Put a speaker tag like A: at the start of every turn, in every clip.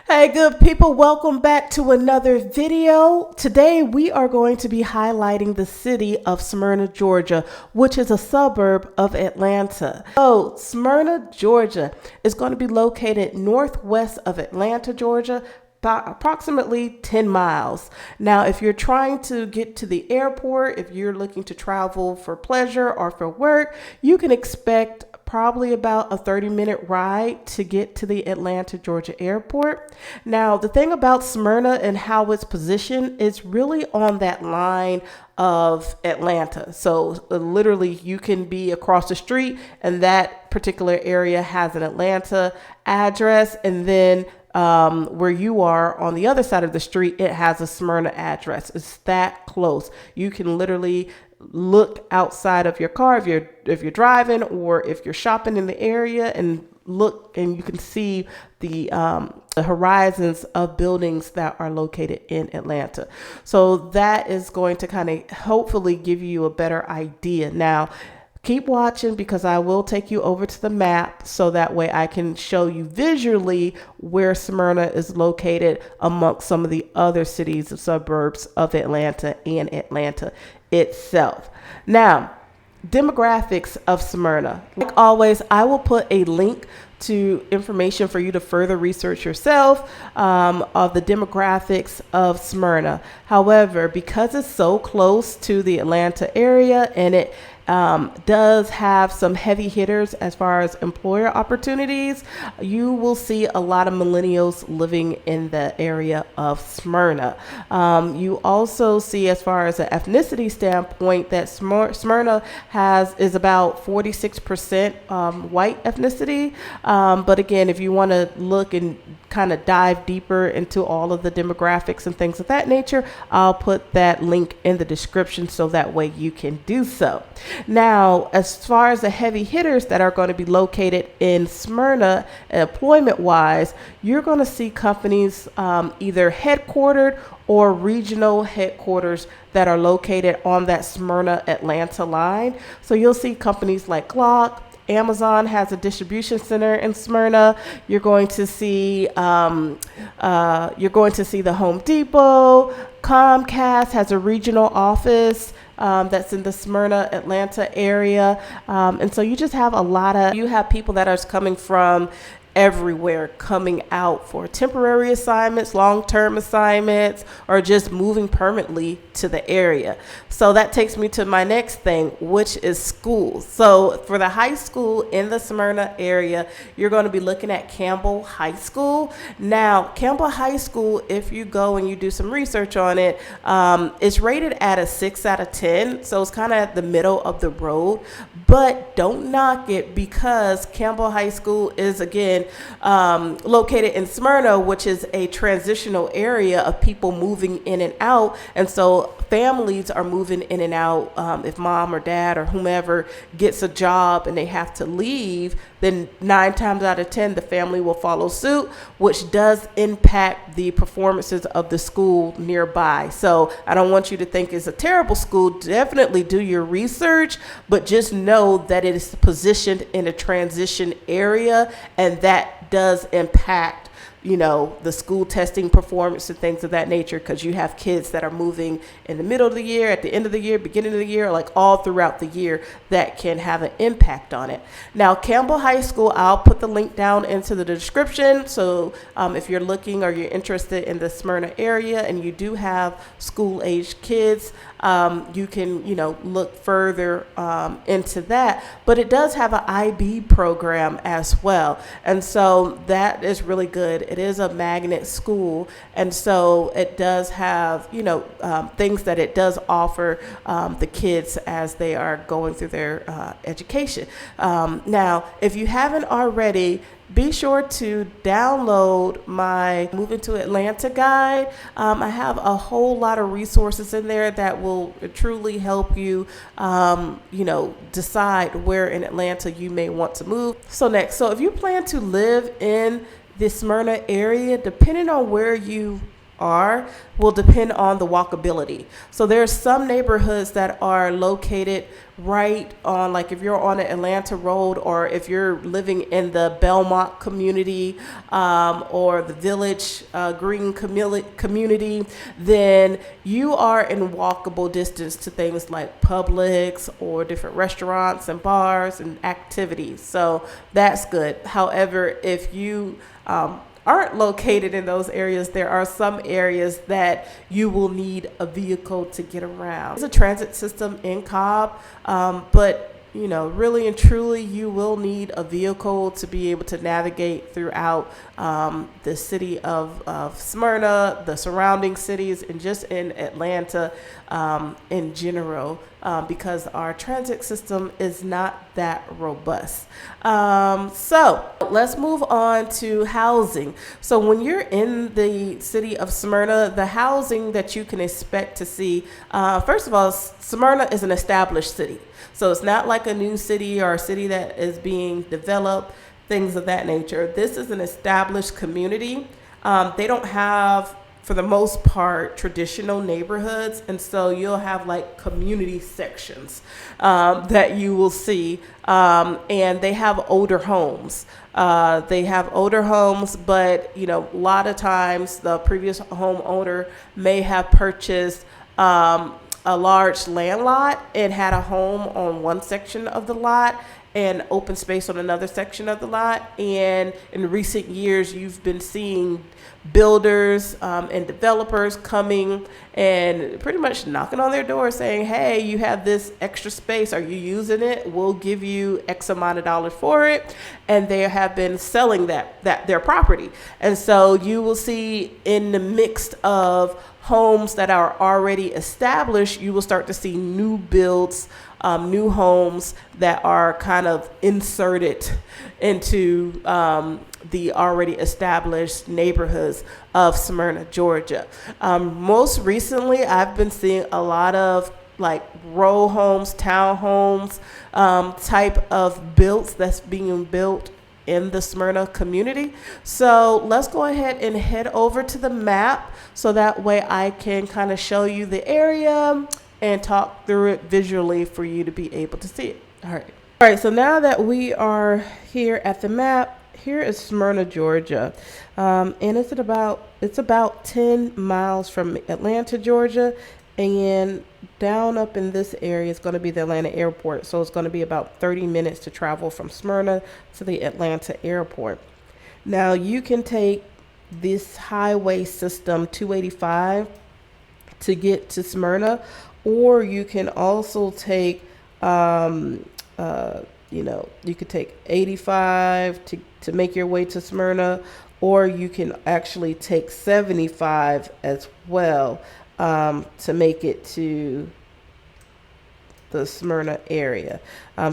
A: Hey, good people, welcome back to another video. Today we are going to be highlighting the city of Smyrna, Georgia, which is a suburb of Atlanta. So Smyrna, Georgia is going to be located northwest of Atlanta, Georgia, about approximately 10 miles. Now, if you're trying to get to the airport, if you're looking to travel for pleasure or for work, you can expect probably about a 30-minute ride to get to the Atlanta, Georgia airport. Now, the thing about Smyrna and how it's positioned is really on that line of Atlanta. So literally you can be across the street and that particular area has an Atlanta address, and then where you are on the other side of the street, it has a Smyrna address. It's that close. You can literally look outside of your car if you're driving or if you're shopping in the area and look, and you can see the horizons of buildings that are located in Atlanta. So that is going to kind of hopefully give you a better idea. Now, keep watching because I will take you over to the map so that way I can show you visually where Smyrna is located amongst some of the other cities and suburbs of Atlanta and Atlanta itself. Now, demographics of Smyrna. Like always, I will put a link to information for you to further research yourself of the demographics of Smyrna. However, because it's so close to the Atlanta area and it does have some heavy hitters as far as employer opportunities, you will see a lot of millennials living in the area of Smyrna. You also see, as far as an ethnicity standpoint, that Smyrna is about 46% white ethnicity. But again, if you want to look and kind of dive deeper into all of the demographics and things of that nature, I'll put that link in the description so that way you can do so. Now, as far as the heavy hitters that are going to be located in Smyrna, employment wise, you're going to see companies either headquartered or regional headquarters that are located on that Smyrna Atlanta line. So you'll see companies like Glock. Amazon has a distribution center in Smyrna. You're going to see the Home Depot. Comcast has a regional office that's in the Smyrna, Atlanta area. And so you just have you have people that are coming from everywhere coming out for temporary assignments, long-term assignments, or just moving permanently to the area. So that takes me to my next thing, which is schools. So for the high school in the Smyrna area, you're going to be looking at Campbell High School. Now, Campbell High School, if you go and you do some research on it, it's rated at a 6 out of 10. So it's kind of at the middle of the road, but don't knock it because Campbell High School is, again, located in Smyrna, which is a transitional area of people moving in and out. And so families are moving in and out. If mom or dad or whomever gets a job and they have to leave, then 9 times out of 10, the family will follow suit, which does impact the performances of the school nearby. So I don't want you to think it's a terrible school. Definitely do your research, but just know that it is positioned in a transition area, and that does impact the school testing performance and things of that nature, because you have kids that are moving in the middle of the year, at the end of the year, beginning of the year, like all throughout the year, that can have an impact on it. Now, Campbell High School, I'll put the link down into the description. So if you're looking or you're interested in the Smyrna area and you do have school-aged kids, you can, look further into that. But it does have an IB program as well. And so that is really good. It is a magnet school. And so it does have, things that it does offer the kids as they are going through their education. Now, if you haven't already, be sure to download my Moving to Atlanta guide. I have a whole lot of resources in there that will truly help you, decide where in Atlanta you may want to move. So if you plan to live in the Smyrna area, depending on where you are will depend on the walkability. So there's some neighborhoods that are located right on, like if you're on an Atlanta road, or if you're living in the Belmont community or the Village Green community, then you are in walkable distance to things like Publix or different restaurants and bars and activities. So that's good. However, if you aren't located in those areas, there are some areas that you will need a vehicle to get around. There's a transit system in Cobb, but you know, really and truly, you will need a vehicle to be able to navigate throughout the city of Smyrna, the surrounding cities, and just in Atlanta in general, because our transit system is not that robust. So let's move on to housing. So when you're in the city of Smyrna, the housing that you can expect to see, first of all, Smyrna is an established city. So it's not like a new city or a city that is being developed, things of that nature. This is an established community. They don't have, for the most part, traditional neighborhoods. And so you'll have like community sections that you will see. And they have older homes. But you know, a lot of times the previous homeowner may have purchased a large land lot and had a home on one section of the lot and open space on another section of the lot. And in recent years, you've been seeing builders and developers coming and pretty much knocking on their door saying, hey, you have this extra space. Are you using it? We'll give you X amount of dollars for it. And they have been selling that their property. And so you will see in the mix of homes that are already established, you will start to see new builds, new homes that are kind of inserted into the already established neighborhoods of Smyrna, Georgia. Most recently, I've been seeing a lot of like row homes, townhomes type of builds that's being built in the Smyrna community. So let's go ahead and head over to the map so that way I can kind of show you the area and talk through it visually for you to be able to see it. All right, so now that we are here at the map, here is Smyrna, Georgia. And it's about 10 miles from Atlanta, Georgia, and down up in this area is going to be the Atlanta airport. So it's going to be about 30 minutes to travel from Smyrna to the Atlanta airport. Now you can take this highway system 285 to get to Smyrna, or you can also take, you could take 85 to make your way to Smyrna, or you can actually take 75 as well to make it to the Smyrna area.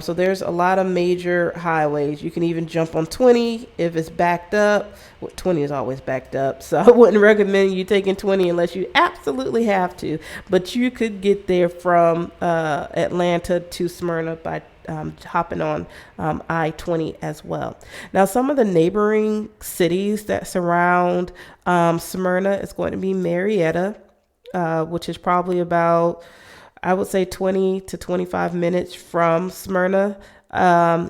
A: So there's a lot of major highways. You can even jump on 20 if it's backed up. Well, 20 is always backed up, so I wouldn't recommend you taking 20 unless you absolutely have to. But you could get there from Atlanta to Smyrna by hopping on I-20 as well. Now, some of the neighboring cities that surround Smyrna is going to be Marietta, which is probably about, I would say, 20 to 25 minutes from Smyrna.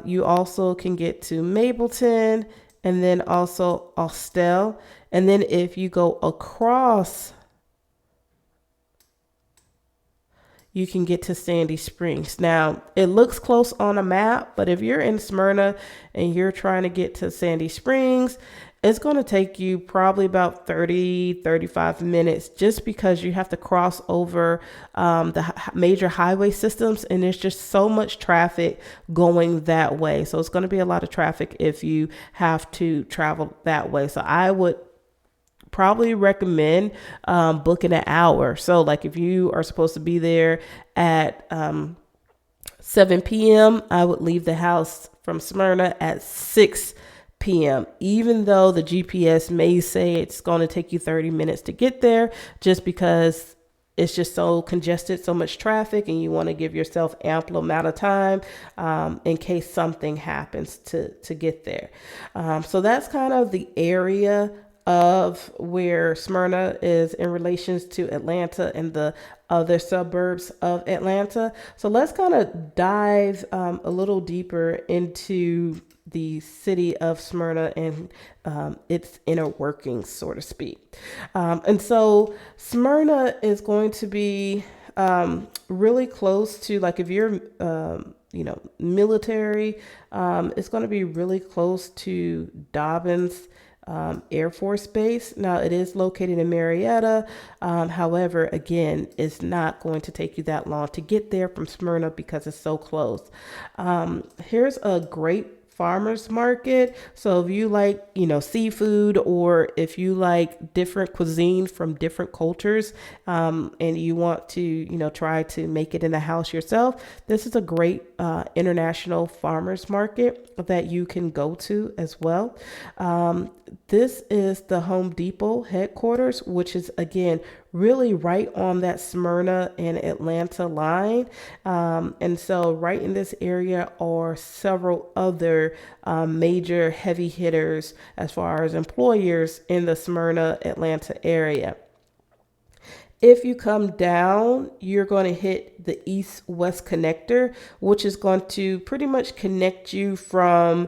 A: You also can get to Mableton and then also Austell. And then if you go across, you can get to Sandy Springs. Now, it looks close on a map, but if you're in Smyrna and you're trying to get to Sandy Springs, it's going to take you probably about 35 minutes just because you have to cross over the major highway systems, and there's just so much traffic going that way. So it's going to be a lot of traffic if you have to travel that way. So I would probably recommend booking an hour. So like if you are supposed to be there at 7 p.m., I would leave the house from Smyrna at 6 p.m. Even though the GPS may say it's going to take you 30 minutes to get there, just because it's just so congested, so much traffic, and you want to give yourself ample amount of time in case something happens to get there. So that's kind of the area of where Smyrna is in relations to Atlanta and the other suburbs of Atlanta. So let's kind of dive a little deeper into the city of Smyrna and its inner workings, so to speak. And so Smyrna is going to be really close to, like, if you're military, it's going to be really close to Dobbins Air Force Base. Now, it is located in Marietta. However, again, it's not going to take you that long to get there from Smyrna because it's so close. Here's a great farmers market. So if you like, seafood, or if you like different cuisine from different cultures, and you want to, try to make it in the house yourself, this is a great international farmers market that you can go to as well. This is the Home Depot headquarters, which is, again, really right on that Smyrna and Atlanta line. And so right in this area are several other major heavy hitters as far as employers in the Smyrna, Atlanta area. If you come down, you're going to hit the east-west connector, which is going to pretty much connect you from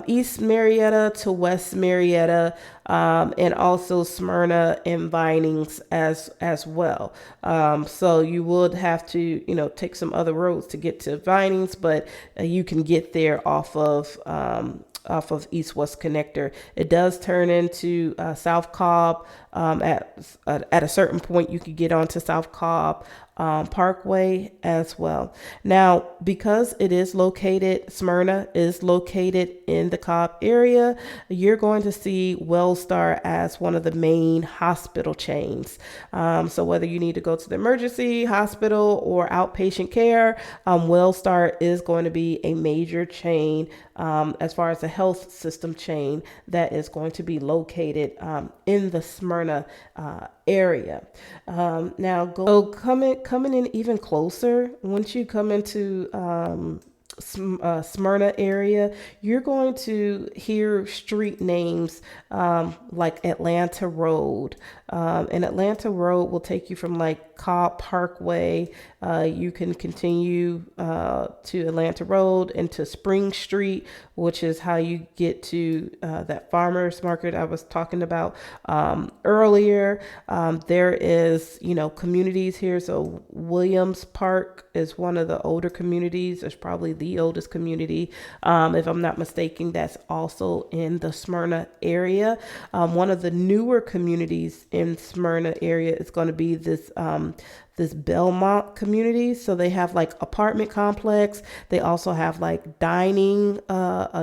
A: East Marietta to West Marietta, and also Smyrna and Vinings as well. So you would have to, take some other roads to get to Vinings, but you can get there off of east-west connector. It does turn into South Cobb. At a certain point, you could get onto South Cobb Parkway as well. Now, because it is located, Smyrna is located in the Cobb area, you're going to see Wellstar as one of the main hospital chains. So whether you need to go to the emergency hospital or outpatient care, Wellstar is going to be a major chain as far as the health system chain that is going to be located in the Smyrna area. Coming in even closer, once you come into Smyrna area, you're going to hear street names like Atlanta Road. And Atlanta Road will take you from like Cobb Parkway. You can continue to Atlanta Road into Spring Street, which is how you get to that farmers market I was talking about earlier. There is, communities here. So Williams Park is one of the older communities. It's probably the oldest community, if I'm not mistaken, that's also in the Smyrna area. One of the newer communities in Smyrna area is going to be this Belmont community. So they have like apartment complex. They also have like a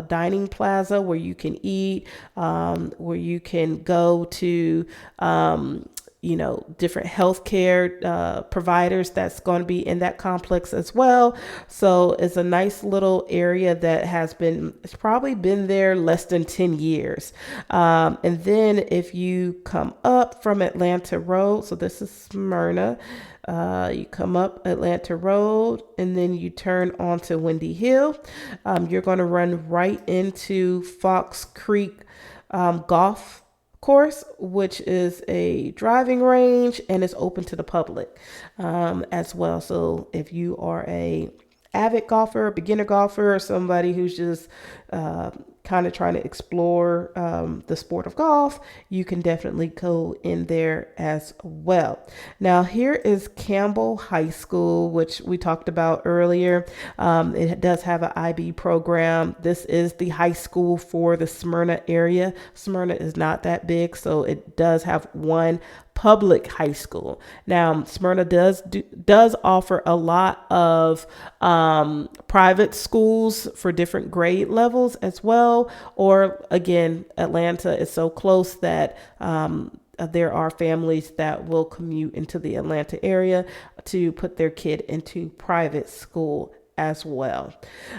A: dining plaza where you can eat, where you can go to, different healthcare providers that's going to be in that complex as well. So it's a nice little area that it's probably been there less than 10 years. And then if you come up from Atlanta Road, so this is Smyrna, you come up Atlanta Road and then you turn onto Windy Hill. You're going to run right into Fox Creek Golf Course, which is a driving range and is open to the public as well. So if you are a avid golfer, beginner golfer, or somebody who's just kind of trying to explore the sport of golf, you can definitely go in there as well. Now, here is Campbell High School, which we talked about earlier. It does have an IB program. This is the high school for the Smyrna area. Smyrna is not that big, so it does have one public high school. Now, Smyrna does offer a lot of private schools for different grade levels as well. Or again, Atlanta is so close that there are families that will commute into the Atlanta area to put their kid into private school as well.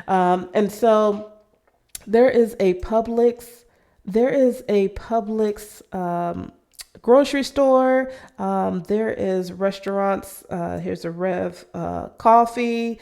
A: And so there is a Publix grocery store. There is restaurants. Here's a Rev Coffee.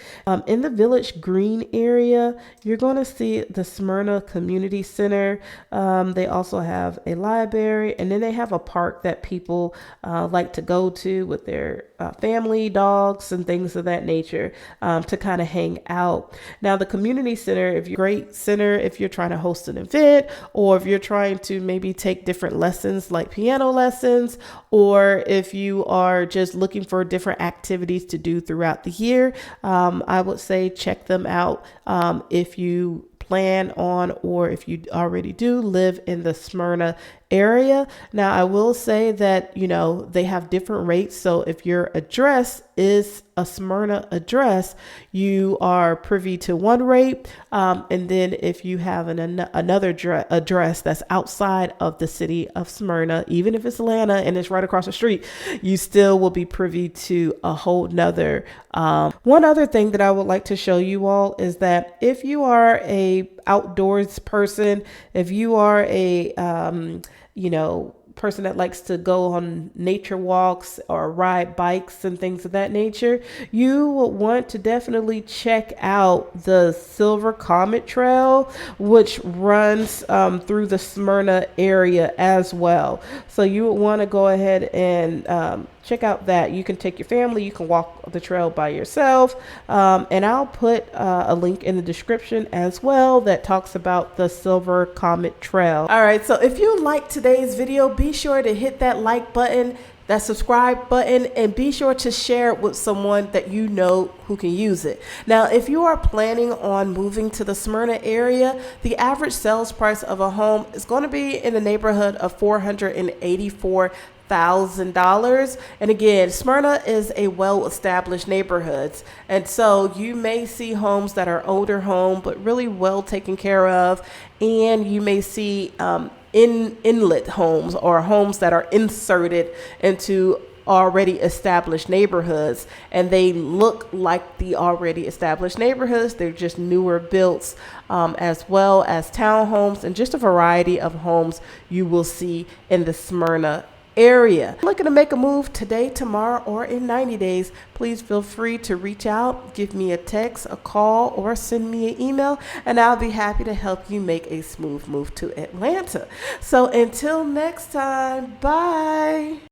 A: In the Village Green area, you're going to see the Smyrna Community Center. They also have a library, and then they have a park that people like to go to with their family, dogs, and things of that nature to kind of hang out. Now, the community center, if you're great center, if you're trying to host an event, or if you're trying to maybe take different lessons like piano lessons, or if you are just looking for different activities to do throughout the year, I would say check them out if you plan on, or if you already do live in the Smyrna area. Now, I will say that, they have different rates. So if your address is a Smyrna address, you are privy to one rate. And then if you have another address that's outside of the city of Smyrna, even if it's Atlanta and it's right across the street, you still will be privy to a whole nother. One other thing that I would like to show you all is that if you are a outdoors person, if you are a, person that likes to go on nature walks or ride bikes and things of that nature, you will want to definitely check out the Silver Comet Trail, which runs through the Smyrna area as well. So you would want to go ahead and check out that. You can take your family, you can walk the trail by yourself, and I'll put a link in the description as well that talks about the Silver Comet Trail. All right, so if you like today's video, be sure to hit that like button, that subscribe button, and be sure to share it with someone that you know who can use it. Now, if you are planning on moving to the Smyrna area, the average sales price of a home is going to be in the neighborhood of $484,000. And again, Smyrna is a well-established neighborhood, and so you may see homes that are older home but really well taken care of, and you may see inlet homes, or homes that are inserted into already established neighborhoods, and they look like the already established neighborhoods. They're just newer builds, as well as townhomes and just a variety of homes you will see in the Smyrna area. Looking to make a move today, tomorrow, or in 90 days, please feel free to reach out, give me a text, a call, or send me an email, and I'll be happy to help you make a smooth move to Atlanta. So until next time, bye.